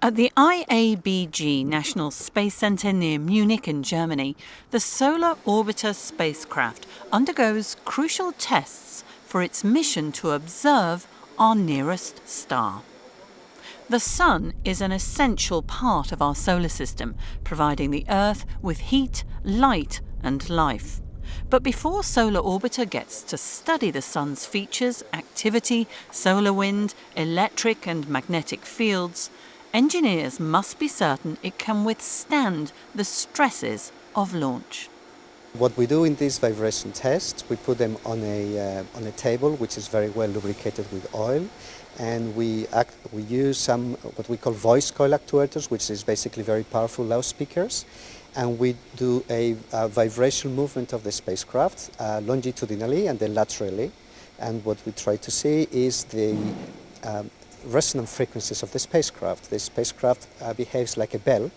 At the IABG National Space Centre near Munich in Germany, the Solar Orbiter spacecraft undergoes crucial tests for its mission to observe our nearest star. The Sun is an essential part of our solar system, providing the Earth with heat, light and life. But before Solar Orbiter gets to study the Sun's features, activity, solar wind, electric and magnetic fields, engineers must be certain it can withstand the stresses of launch. What we do in these vibration tests, we put them on a table which is very well lubricated with oil, and we use some what we call voice coil actuators, which is basically very powerful loudspeakers, and we do a vibration movement of the spacecraft longitudinally and then laterally, and what we try to see is the resonant frequencies of the spacecraft. The spacecraft behaves like a bell,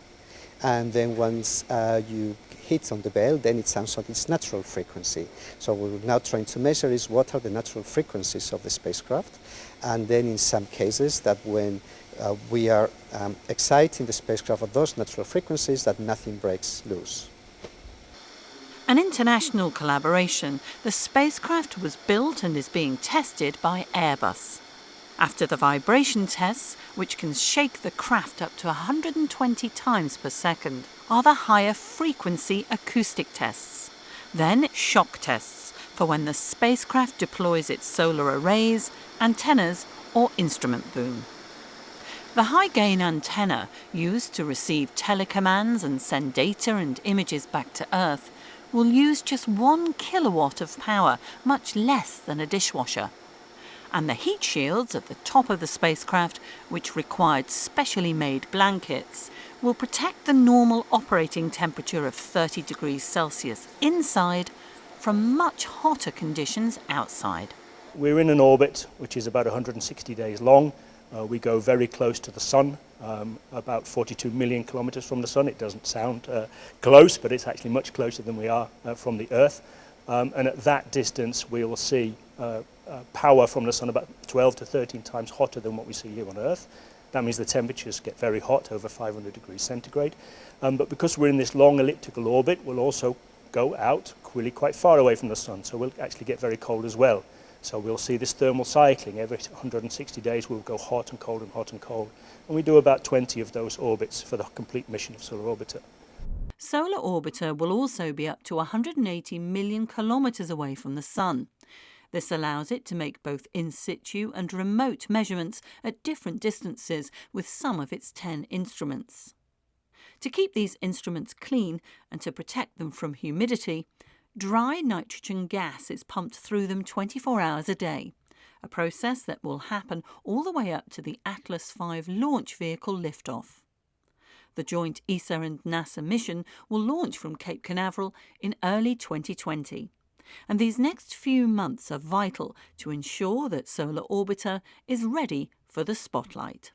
and then once you hit on the bell, then it sounds on its natural frequency. So what we're now trying to measure is what are the natural frequencies of the spacecraft, and then in some cases that when we are exciting the spacecraft at those natural frequencies, that nothing breaks loose. An international collaboration, the spacecraft was built and is being tested by Airbus. After the vibration tests, which can shake the craft up to 120 times per second, are the higher frequency acoustic tests. Then shock tests for when the spacecraft deploys its solar arrays, antennas or instrument boom. The high-gain antenna, used to receive telecommands and send data and images back to Earth, will use just 1 kilowatt of power, much less than a dishwasher. And the heat shields at the top of the spacecraft, which required specially made blankets, will protect the normal operating temperature of 30 degrees Celsius inside from much hotter conditions outside. We're in an orbit which is about 160 days long. We go very close to the Sun, about 42 million kilometres from the Sun. It doesn't sound close, but it's actually much closer than we are from the Earth. And at that distance we will see power from the Sun about 12 to 13 times hotter than what we see here on Earth. That means the temperatures get very hot, over 500 degrees centigrade. But because we're in this long elliptical orbit, we'll also go out really quite far away from the Sun, so we'll actually get very cold as well. So we'll see this thermal cycling. Every 160 days we'll go hot and cold and hot and cold. And we do about 20 of those orbits for the complete mission of Solar Orbiter. Solar Orbiter will also be up to 180 million kilometres away from the Sun. This allows it to make both in situ and remote measurements at different distances with some of its 10 instruments. To keep these instruments clean and to protect them from humidity, dry nitrogen gas is pumped through them 24 hours a day, a process that will happen all the way up to the Atlas V launch vehicle liftoff. The joint ESA and NASA mission will launch from Cape Canaveral in early 2020. And these next few months are vital to ensure that Solar Orbiter is ready for the spotlight.